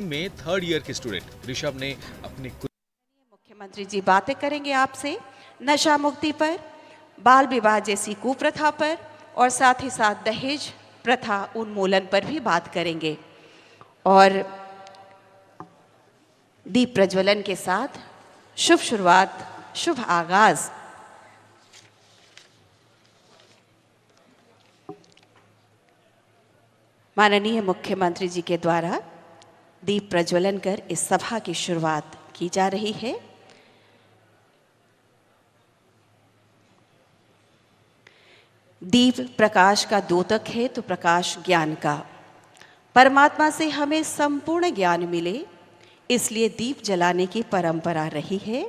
में third year के student Rishabh ने अपने मुख्यमंत्री जी बातें करेंगे आपसे नशा मुक्ति पर, बाल विवाह जैसी कुप्रथा पर और साथ ही साथ दहेज प्रथा उन्मूलन पर भी बात करेंगे। और दीप प्रज्वलन के साथ शुभ शुरुआत, शुभ आगाज माननीय मुख्यमंत्री जी के द्वारा दीप प्रज्वलन कर इस सभा की शुरुआत की जा रही है। दीप प्रकाश का द्योतक है तो प्रकाश ज्ञान का। परमात्मा से हमें संपूर्ण ज्ञान मिले, इसलिए दीप जलाने की परंपरा रही है।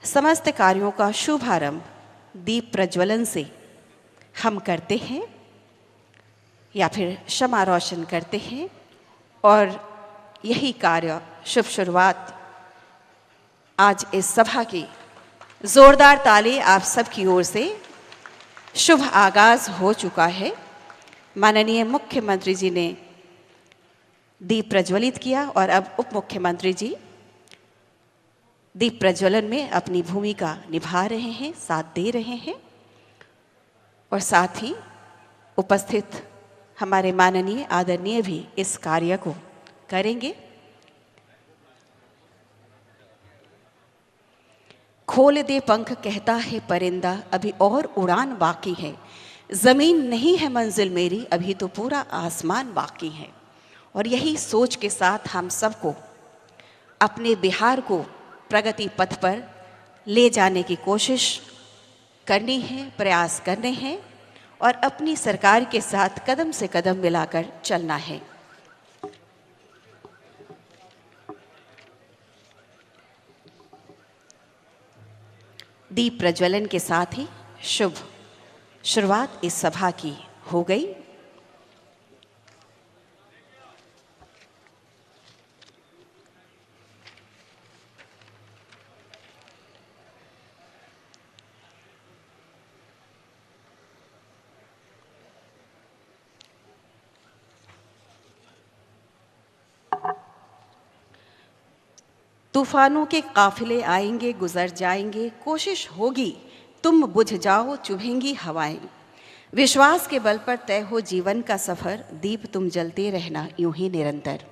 समस्त कार्यों का शुभारंभ दीप प्रज्वलन से हम करते हैं या फिर शमा रोशन करते हैं, और यही कार्य शुभ शुरुआत आज इस सभा की जोरदार ताली आप सबकी ओर से शुभ आगाज हो चुका है। माननीय मुख्यमंत्री जी ने दीप प्रज्वलित किया और अब उप मुख्यमंत्री जी दीप प्रज्वलन में अपनी भूमिका निभा रहे हैं, साथ दे रहे हैं, और साथ ही उपस्थित हमारे माननीय आदरणीय भी इस कार्य को करेंगे। खोल दे पंख कहता है परिंदा, अभी और उड़ान बाकी है। जमीन नहीं है मंजिल मेरी, अभी तो पूरा आसमान बाकी है। और यही सोच के साथ हम सबको अपने बिहार को प्रगति पथ पर ले जाने की कोशिश करनी है, प्रयास करने हैं, और अपनी सरकार के साथ कदम से कदम मिलाकर चलना है। दीप प्रज्वलन के साथ ही शुभ शुरुआत इस सभा की हो गई। तूफानों के काफिले आएंगे गुजर जाएंगे, कोशिश होगी तुम बुझ जाओ चुभेंगी हवाएं। विश्वास के बल पर तय हो जीवन का सफ़र, दीप तुम जलते रहना यूं ही निरंतर।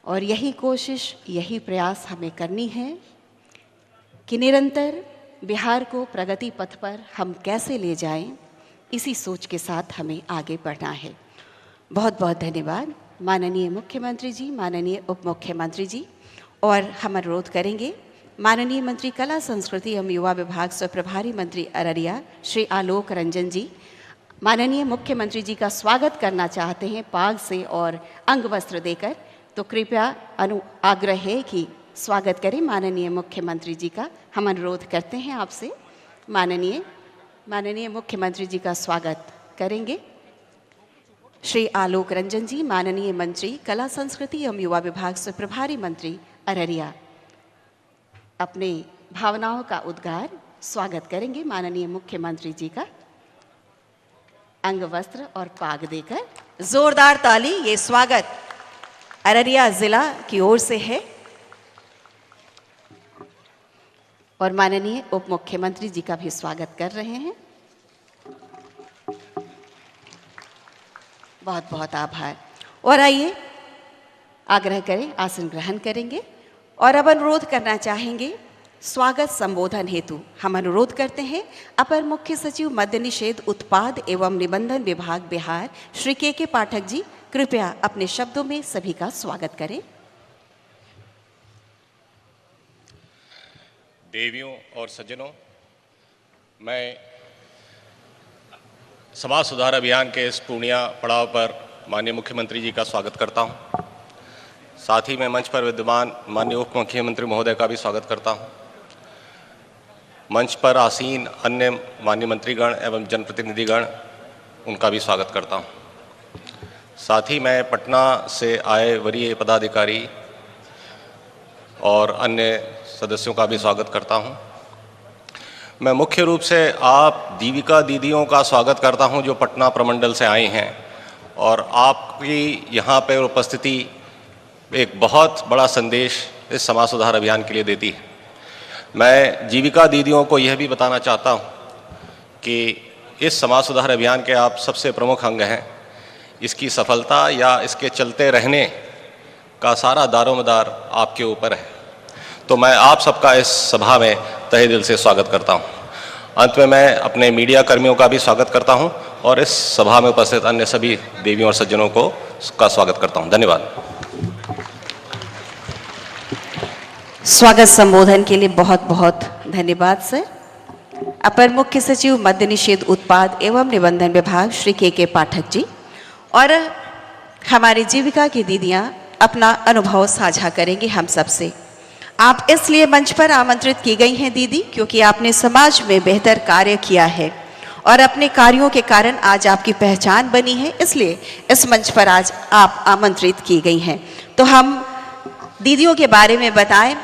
और यही कोशिश, यही प्रयास हमें करनी है कि निरंतर बिहार को प्रगति पथ पर हम कैसे ले जाएं, इसी सोच के साथ हमें आगे बढ़ना है। बहुत बहुत धन्यवाद माननीय मुख्यमंत्री जी, माननीय उप मुख्यमंत्री जी। और हम अनुरोध करेंगे माननीय मंत्री कला संस्कृति एवं युवा विभाग स्व प्रभारी मंत्री अररिया श्री आलोक रंजन जी माननीय मुख्यमंत्री जी का स्वागत करना चाहते हैं पाग से और अंग वस्त्र देकर। तो कृपया आग्रह है कि स्वागत करें माननीय मुख्यमंत्री जी का। हम अनुरोध करते हैं आपसे, माननीय मुख्यमंत्री जी का स्वागत करेंगे श्री आलोक रंजन जी, माननीय मंत्री कला संस्कृति एवं युवा विभाग स्व प्रभारी मंत्री अररिया। अपने भावनाओं का उद्गार स्वागत करेंगे माननीय मुख्यमंत्री जी का अंग वस्त्र और पाग देकर। जोरदार ताली, ये स्वागत अररिया जिला की ओर से है। और माननीय उप मुख्यमंत्री जी का भी स्वागत कर रहे हैं। बहुत बहुत आभार। और आइए आग्रह करें, आसन ग्रहण करेंगे और अब अनुरोध करना चाहेंगे स्वागत संबोधन हेतु हम अनुरोध करते हैं अपर मुख्य सचिव मद्य निषेध उत्पाद एवं निबंधन विभाग बिहार श्री के पाठक जी, कृपया अपने शब्दों में सभी का स्वागत करें। देवियों और सज्जनों, मैं समाज सुधार अभियान के इस पूर्णिया पड़ाव पर माननीय मुख्यमंत्री जी का स्वागत करता हूं। साथ ही मैं मंच पर विद्यमान माननीय उप मुख्यमंत्री महोदय का भी स्वागत करता हूं। मंच पर आसीन अन्य माननीय मंत्रीगण एवं जनप्रतिनिधिगण, उनका भी स्वागत करता हूं। साथ ही मैं पटना से आए वरीय पदाधिकारी और अन्य सदस्यों का भी स्वागत करता हूं। मैं मुख्य रूप से आप दीविका दीदियों का स्वागत करता हूं जो पटना प्रमंडल से आई हैं, और आपकी यहाँ पर उपस्थिति एक बहुत बड़ा संदेश इस समाज सुधार अभियान के लिए देती है। मैं जीविका दीदियों को यह भी बताना चाहता हूँ कि इस समाज सुधार अभियान के आप सबसे प्रमुख अंग हैं। इसकी सफलता या इसके चलते रहने का सारा दारोमदार आपके ऊपर है। तो मैं आप सबका इस सभा में तहे दिल से स्वागत करता हूँ। अंत में मैं अपने मीडिया कर्मियों का भी स्वागत करता हूँ और इस सभा में उपस्थित अन्य सभी देवियों और सज्जनों का स्वागत करता हूँ। धन्यवाद। स्वागत संबोधन के लिए बहुत बहुत धन्यवाद सर। अपर मुख्य सचिव मद्य निषेध उत्पाद एवं निबंधन विभाग श्री के पाठक जी और हमारी जीविका की दीदियां अपना अनुभव साझा करेंगे हम सबसे। आप इसलिए मंच पर आमंत्रित की गई हैं दीदी क्योंकि आपने समाज में बेहतर कार्य किया है और अपने कार्यों के कारण आज आपकी पहचान बनी है, इसलिए इस मंच पर आज आप आमंत्रित की गई हैं। तो हम दीदियों के बारे में बताएं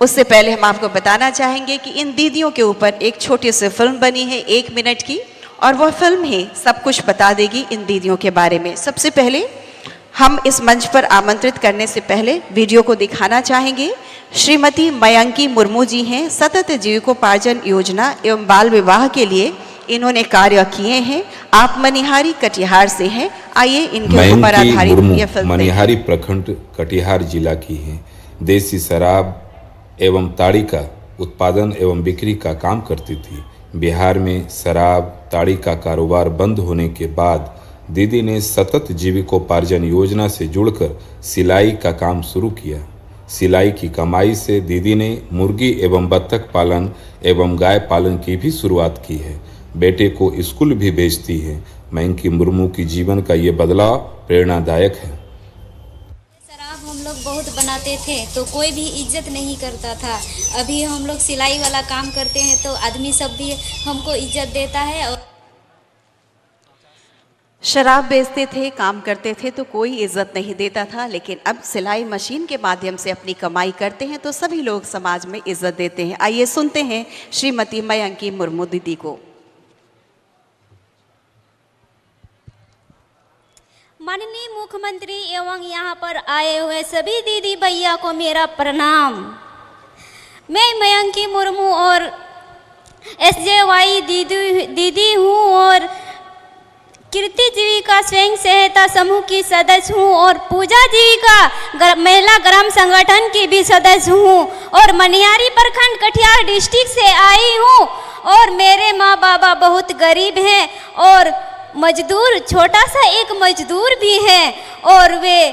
उससे पहले हम आपको बताना चाहेंगे कि इन दीदियों के ऊपर एक छोटी सी फिल्म बनी है 1 मिनट की और वह फिल्म ही सब कुछ बता देगी इन दीदियों के बारे में। सबसे पहले हम इस मंच पर आमंत्रित करने से पहले वीडियो को दिखाना चाहेंगे। श्रीमती मयंकी मुर्मू जी हैं, सतत जीविकोपार्जन योजना एवं बाल विवाह के लिए इन्होंने कार्य किए हैं। आप मनिहारी कटिहार से हैं, आइए इनके ऊपर आधारित यह फिल्म। मनिहारी प्रखंड कटिहार जिला की हैं। देसी शराब एवं ताड़ी का उत्पादन एवं बिक्री का काम करती थी। बिहार में शराब ताड़ी का कारोबार बंद होने के बाद दीदी ने सतत जीविकोपार्जन योजना से जुड़कर सिलाई का काम शुरू किया। सिलाई की कमाई से दीदी ने मुर्गी एवं बत्तख पालन एवं गाय पालन की भी शुरुआत की है। बेटे को स्कूल भी भेजती है। मयंकी मुर्मू की जीवन का ये बदलाव प्रेरणादायक है। शराब हम लोग बहुत बनाते थे तो कोई भी इज्जत नहीं करता था। अभी हम लोग सिलाई वाला काम करते हैं तो आदमी सब भी हमको इज्जत देता है। और शराब बेचते थे, काम करते थे तो कोई इज्जत नहीं देता था, लेकिन अब सिलाई मशीन के माध्यम से अपनी कमाई करते हैं तो सभी लोग समाज में इज्जत देते हैं। आइए सुनते हैं श्रीमती मयंकी मुर्मू दीदी को। माननीय मुख्यमंत्री एवं यहाँ पर आए हुए सभी दीदी भैया को मेरा प्रणाम। मैं मयंकी मुर्मू और SJY दीदी हूँ और कीर्ति जीविका स्वयं सहायता समूह की सदस्य हूँ और पूजा जीविका महिला ग्राम संगठन की भी सदस्य हूँ और मनिहारी प्रखंड कटिहार डिस्ट्रिक्ट से आई हूँ। और मेरे माँ बाबा बहुत गरीब हैं और मजदूर, छोटा सा एक मजदूर भी है और वे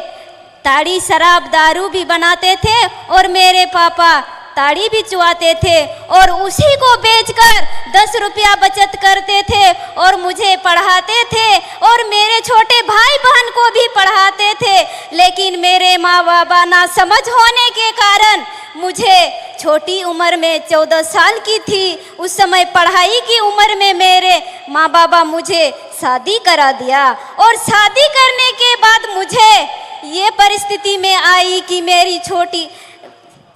ताड़ी शराब दारू भी बनाते थे और मेरे पापा ताड़ी भी चुआते थे और उसी को बेचकर 10 रुपया बचत करते थे और मुझे पढ़ाते थे और मेरे छोटे भाई बहन को भी पढ़ाते थे। लेकिन मेरे माँ बाबा ना समझ होने के कारण मुझे छोटी उम्र में 14 साल की थी उस समय पढ़ाई की उम्र में मेरे माँ बाबा मुझे शादी करा दिया और शादी करने के बाद मुझे ये परिस्थिति में आई कि मेरी छोटी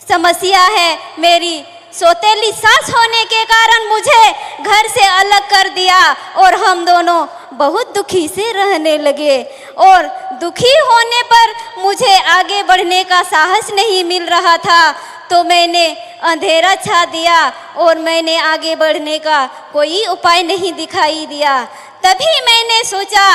समस्या है, मेरी सौतेली सास होने के कारण मुझे घर से अलग कर दिया और हम दोनों बहुत दुखी से रहने लगे और दुखी होने पर मुझे आगे बढ़ने का साहस नहीं मिल रहा था तो मैंने अंधेरा छा दिया और मैंने आगे बढ़ने का कोई उपाय नहीं दिखाई दिया। तभी मैंने सोचा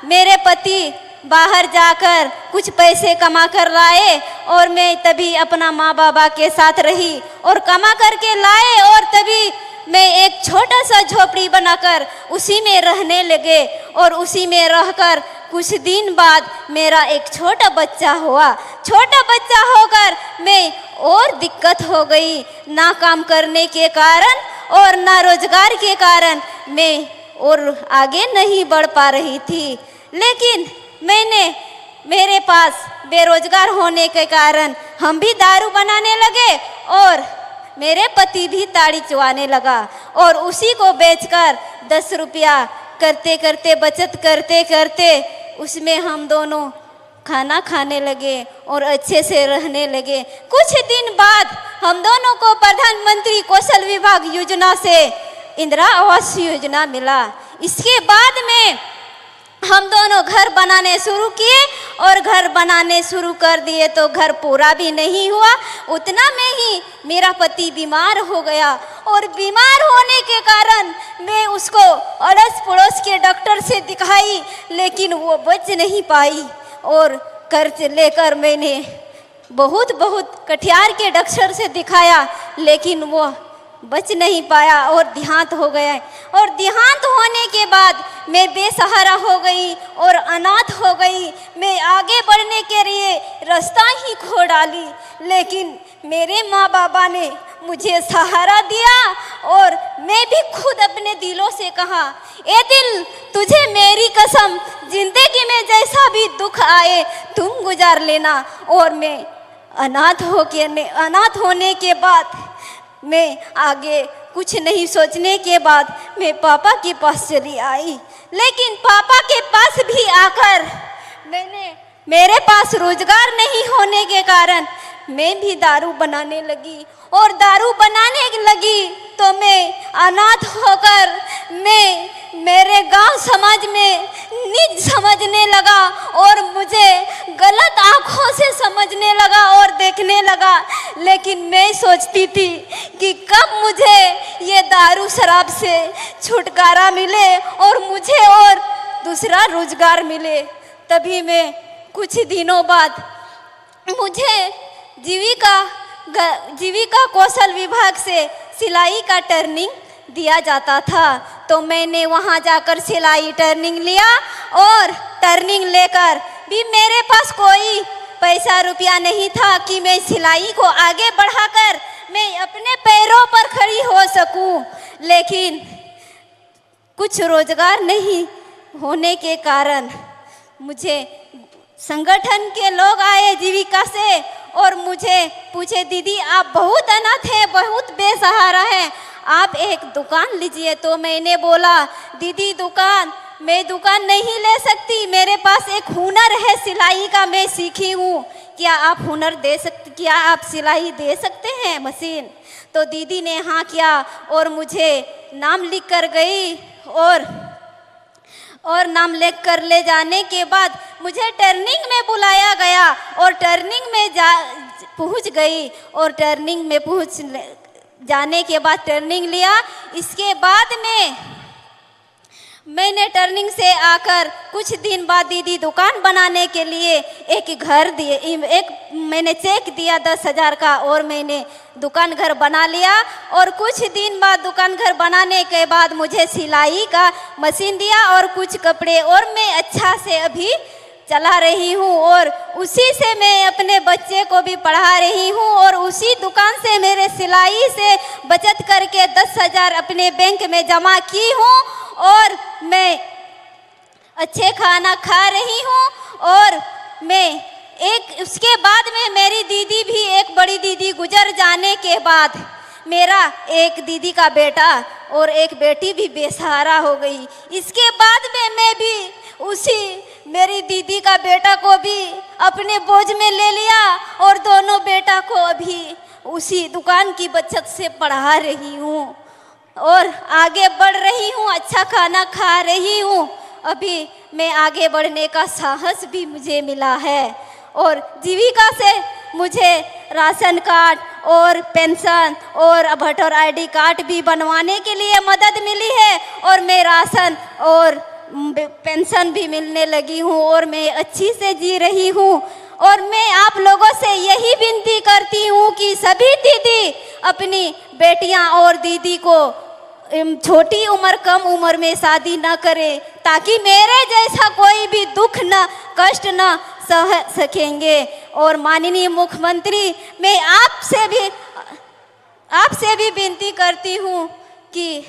मेरे पति बाहर जाकर कुछ पैसे कमा कर लाए और मैं तभी अपना माँ बाबा के साथ रही और कमा करके लाए और तभी मैं एक छोटा सा झोपड़ी बनाकर उसी में रहने लगे और उसी में रहकर कुछ दिन बाद मेरा एक छोटा बच्चा हुआ। छोटा बच्चा होकर मैं और दिक्कत हो गई, ना काम करने के कारण और ना रोजगार के कारण मैं और आगे नहीं बढ़ पा रही थी। लेकिन मेरे पास बेरोजगार होने के कारण हम भी दारू बनाने लगे और मेरे पति भी ताड़ी चुआने लगा और उसी को बेचकर 10 रुपया करते करते बचत करते करते उसमें हम दोनों खाना खाने लगे और अच्छे से रहने लगे। कुछ दिन बाद हम दोनों को प्रधानमंत्री कौशल विभाग योजना से इंदिरा आवास योजना मिला। इसके बाद में हम दोनों घर बनाने शुरू किए और घर बनाने शुरू कर दिए तो घर पूरा भी नहीं हुआ। उतना में ही मेरा पति बीमार हो गया और बीमार होने के कारण मैं उसको अड़ोस पड़ोस के डॉक्टर से दिखाई, लेकिन वो बच नहीं पाई और कर्ज लेकर मैंने बहुत कटिहार के डॉक्टर से दिखाया, लेकिन वो बच नहीं पाया और देहांत हो गया। और देहांत होने के बाद मैं बेसहारा हो गई और अनाथ हो गई। मैं आगे बढ़ने के लिए रास्ता ही खो डाली, लेकिन मेरे माँ बाबा ने मुझे सहारा दिया और मैं भी खुद अपने दिलों से कहा, ए दिल, तुझे मेरी कसम, जिंदगी में जैसा भी दुख आए तुम गुजार लेना। और मैं अनाथ होने के बाद मैं आगे कुछ नहीं सोचने के बाद मैं पापा के पास चली आई। लेकिन पापा के पास भी आकर मेरे पास रोजगार नहीं होने के कारण मैं भी दारू बनाने लगी और दारू बनाने लगी तो मैं अनाथ होकर मैं मेरे गांव समाज में नीच समझने लगा और मुझे गलत आंखों से समझने लगा और देखने लगा। लेकिन मैं सोचती थी कि कब मुझे ये दारू शराब से छुटकारा मिले और मुझे और दूसरा रोजगार मिले। तभी मैं कुछ दिनों बाद मुझे जीविका कौशल विभाग से सिलाई का ट्रेनिंग दिया जाता था, तो मैंने वहां जाकर सिलाई ट्रेनिंग लिया और ट्रेनिंग लेकर भी मेरे पास कोई पैसा रुपया नहीं था कि मैं सिलाई को आगे बढ़ाकर मैं अपने पैरों पर खड़ी हो सकूं। लेकिन कुछ रोजगार नहीं होने के कारण मुझे संगठन के लोग आए जीविका से और मुझे पूछे, दीदी आप बहुत अनाथ हैं, बहुत बेसहारा हैं, आप एक दुकान लीजिए। तो मैंने बोला, दीदी मैं दुकान नहीं ले सकती, मेरे पास एक हुनर है सिलाई का, मैं सीखी हूँ, क्या आप सिलाई दे सकते हैं मशीन? तो दीदी ने हाँ किया और मुझे नाम लिख कर गई और नाम लिख कर ले जाने के बाद मुझे ट्रेनिंग में बुलाया गया और ट्रेनिंग में पहुंच गई और ट्रेनिंग में जाने के बाद ट्रेनिंग लिया। इसके बाद मैंने ट्रेनिंग से आकर कुछ दिन बाद दीदी दुकान बनाने के लिए एक घर दिए, मैंने चेक दिया 10,000 का और मैंने दुकान घर बना लिया। और कुछ दिन बाद दुकान घर बनाने के बाद मुझे सिलाई का मशीन दिया और कुछ कपड़े और मैं अच्छा से अभी चला रही हूँ और उसी से मैं अपने बच्चे को भी पढ़ा रही हूँ और उसी दुकान से मेरे सिलाई से बचत करके 10,000 अपने बैंक में जमा की हूँ और मैं अच्छे खाना खा रही हूँ। और उसके बाद में मेरी दीदी भी, एक बड़ी दीदी गुजर जाने के बाद मेरा एक दीदी का बेटा और एक बेटी भी बेसहारा हो गई। इसके बाद में मैं भी मेरी दीदी का बेटा को भी अपने बोझ में ले लिया और दोनों बेटा को अभी उसी दुकान की बचत से पढ़ा रही हूँ और आगे बढ़ रही हूँ, अच्छा खाना खा रही हूँ। अभी मैं आगे बढ़ने का साहस भी मुझे मिला है और जीविका से मुझे राशन कार्ड और पेंशन और वोटर आईडी कार्ड भी बनवाने के लिए मदद मिली है और मैं राशन और पेंशन भी मिलने लगी हूँ और मैं अच्छी से जी रही हूँ। और मैं आप लोगों से यही विनती करती हूँ कि सभी दीदी अपनी बेटियाँ और दीदी को छोटी उम्र कम उम्र में शादी न करे ताकि मेरे जैसा कोई भी दुख न कष्ट न सह सकेंगे। और माननीय मुख्यमंत्री, मैं आपसे भी विनती करती हूँ कि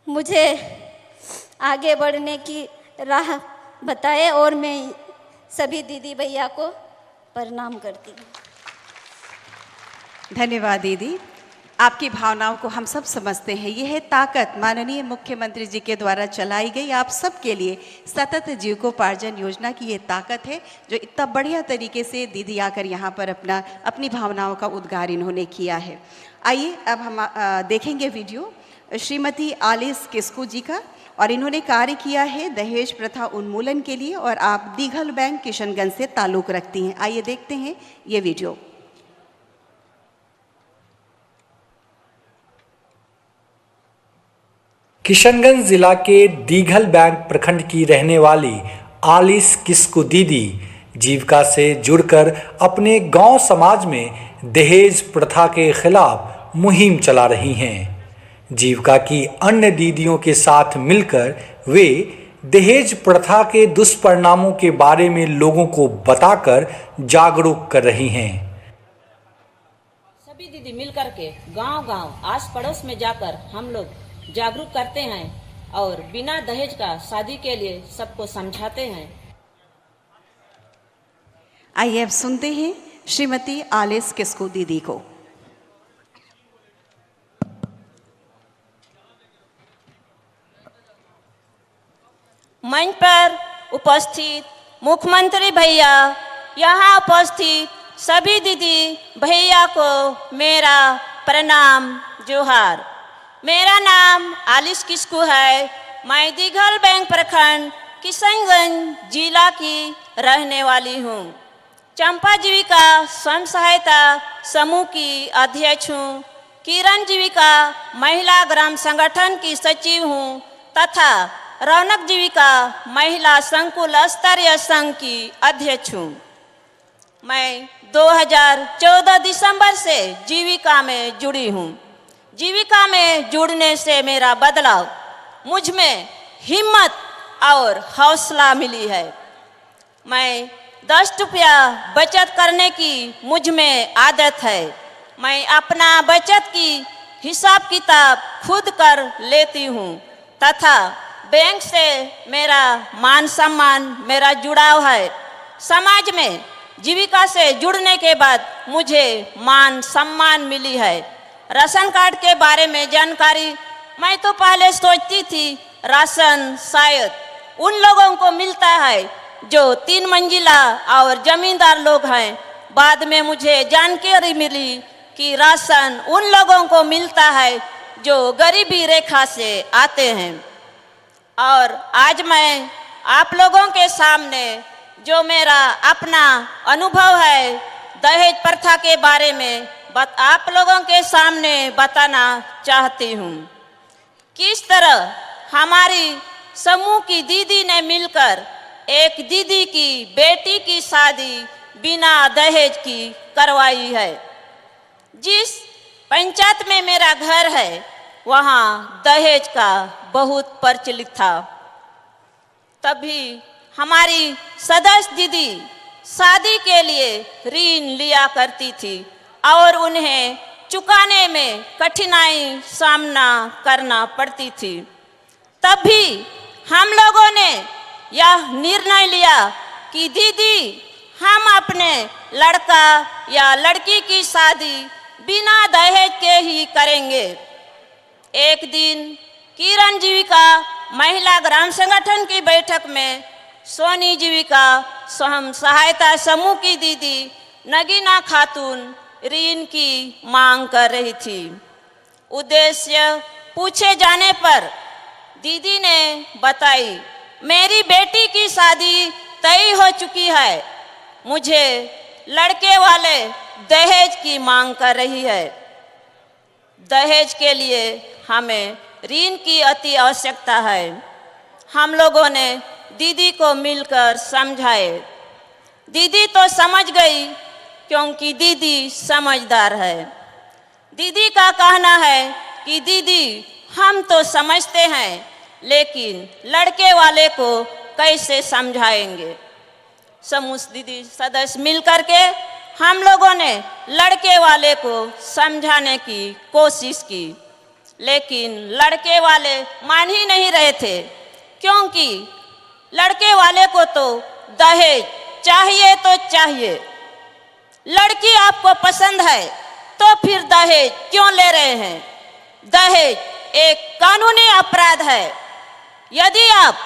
मुझे आगे बढ़ने की राह बताए और मैं सभी दीदी भैया को प्रणाम करती हूँ। धन्यवाद दीदी, आपकी भावनाओं को हम सब समझते हैं। यह है ताकत माननीय मुख्यमंत्री जी के द्वारा चलाई गई आप सबके लिए सतत जीविकोपार्जन योजना की ये ताकत है जो इतना बढ़िया तरीके से दीदी आकर यहाँ पर अपनी भावनाओं का उद्गार इन्होंने किया है। आइए अब हम देखेंगे वीडियो श्रीमती आलिस किस्कू जी का और इन्होंने कार्य किया है दहेज प्रथा उन्मूलन के लिए और आप दीघल बैंक किशनगंज से ताल्लुक़ रखती हैं। आइए देखते हैं ये वीडियो। किशनगंज जिला के दीघल बैंक प्रखंड की रहने वाली आलिस किस्कू दीदी जीविका से जुड़कर अपने गांव समाज में दहेज प्रथा के खिलाफ मुहिम चला रही हैं। जीविका की अन्य दीदियों के साथ मिलकर वे दहेज प्रथा के दुष्परिणामों के बारे में लोगों को बताकर जागरूक कर रही हैं। सभी दीदी मिलकर के गांव-गांव आस पड़ोस में जाकर हम लोग जागरूक करते हैं और बिना दहेज का शादी के लिए सबको समझाते हैं। आइए अब सुनते हैं श्रीमती आलिस किस्कू दीदी को। मंच पर उपस्थित मुख्यमंत्री भैया, यहाँ उपस्थित सभी दीदी भैया को मेरा प्रणाम जोहार। मेरा नाम आलिस किस्कू है। मैं दीघल बैंक प्रखंड किशनगंज जिला की रहने वाली हूँ। चंपा जीविका स्वयं सहायता समूह की अध्यक्ष हूँ। किरण जीविका महिला ग्राम संगठन की सचिव हूँ तथा रौनक जीविका महिला संकुल स्तरीय संघ की अध्यक्ष हूँ। मैं 2014 दिसंबर से जीविका में जुड़ी हूँ। जीविका में जुड़ने से मेरा बदलाव मुझ में हिम्मत और हौसला मिली है। मैं 10 रुपया बचत करने की मुझ में आदत है। मैं अपना बचत की हिसाब किताब खुद कर लेती हूँ तथा बैंक से मेरा मान सम्मान मेरा जुड़ाव है। समाज में जीविका से जुड़ने के बाद मुझे मान सम्मान मिली है। राशन कार्ड के बारे में जानकारी मैं तो पहले सोचती थी राशन शायद उन लोगों को मिलता है जो 3 मंजिला और जमींदार लोग हैं। बाद में मुझे जानकारी मिली कि राशन उन लोगों को मिलता है जो गरीबी रेखा से आते हैं। और आज मैं आप लोगों के सामने जो मेरा अपना अनुभव है दहेज प्रथा के बारे में आप लोगों के सामने बताना चाहती हूँ। किस तरह हमारी समूह की दीदी ने मिलकर एक दीदी की बेटी की शादी बिना दहेज की करवाई है। जिस पंचायत में मेरा घर है वहाँ दहेज का बहुत प्रचलित था। तभी हमारी सदस्य दीदी शादी के लिए ऋण लिया करती थी और उन्हें चुकाने में कठिनाई सामना करना पड़ती थी। तभी हम लोगों ने यह निर्णय लिया कि दीदी हम अपने लड़का या लड़की की शादी बिना दहेज के ही करेंगे। एक दिन किरण जीविका महिला ग्राम संगठन की बैठक में सोनी जीविका स्वयं सहायता समूह की दीदी नगीना खातून ऋण की मांग कर रही थी। उद्देश्य पूछे जाने पर दीदी ने बताई, मेरी बेटी की शादी तय हो चुकी है, मुझे लड़के वाले दहेज की मांग कर रही है। दहेज के लिए हमें ऋण की अति आवश्यकता है। हम लोगों ने दीदी को मिलकर समझाए। दीदी तो समझ गई क्योंकि दीदी समझदार है। दीदी का कहना है कि दीदी हम तो समझते हैं लेकिन लड़के वाले को कैसे समझाएंगे। समूह दीदी सदस्य मिलकर के हम लोगों ने लड़के वाले को समझाने की कोशिश की, लेकिन लड़के वाले मान ही नहीं रहे थे क्योंकि लड़के वाले को तो दहेज चाहिए तो चाहिए। लड़की आपको पसंद है तो फिर दहेज क्यों ले रहे हैं? दहेज एक कानूनी अपराध है। यदि आप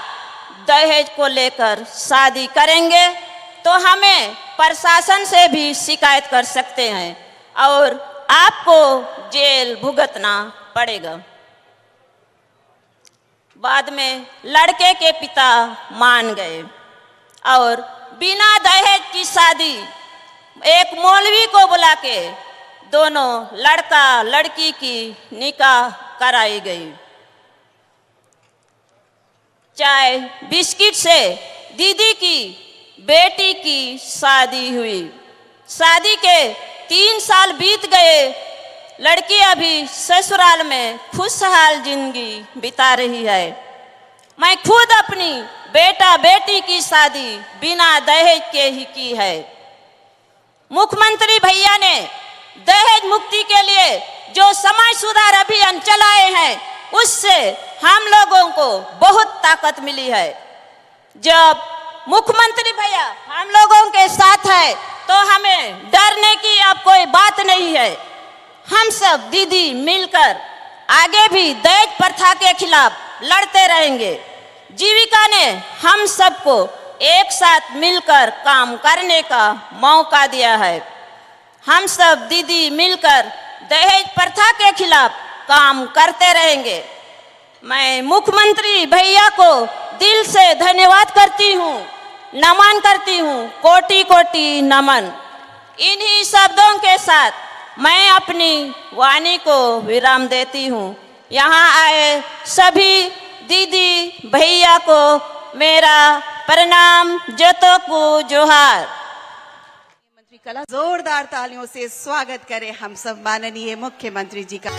दहेज को लेकर शादी करेंगे तो हमें प्रशासन से भी शिकायत कर सकते हैं और आपको जेल भुगतना पड़ेगा। बाद में लड़के के पिता मान गए और बिना दहेज की शादी एक मौलवी को बुला के दोनों लड़का लड़की की निकाह कराई गई। चाय बिस्किट से दीदी की बेटी की शादी हुई। शादी के 3 साल बीत गए। लड़की अभी ससुराल में खुशहाल जिंदगी बिता रही है। मैं खुद अपनी बेटा बेटी की शादी बिना दहेज के ही की है। मुख्यमंत्री भैया ने दहेज मुक्ति के लिए जो समाज सुधार अभियान चलाए हैं, उससे हम लोगों को बहुत ताकत मिली है। जब मुख्यमंत्री भैया हम लोगों के साथ है तो हमें डरने की अब कोई बात नहीं है। हम सब दीदी मिलकर आगे भी दहेज प्रथा के खिलाफ लड़ते रहेंगे। जीविका ने हम सबको एक साथ मिलकर काम करने का मौका दिया है। हम सब दीदी मिलकर दहेज प्रथा के खिलाफ काम करते रहेंगे। मैं मुख्यमंत्री भैया को दिल से धन्यवाद करती हूँ, नमन करती हूँ, कोटि कोटि नमन। इन्हीं शब्दों के साथ मैं अपनी वाणी को विराम देती हूँ। यहाँ आए सभी दीदी भैया को मेरा प्रणाम, जतो को जोहार। मंत्री कला जोरदार तालियों से स्वागत करें हम सब माननीय मुख्यमंत्री जी का।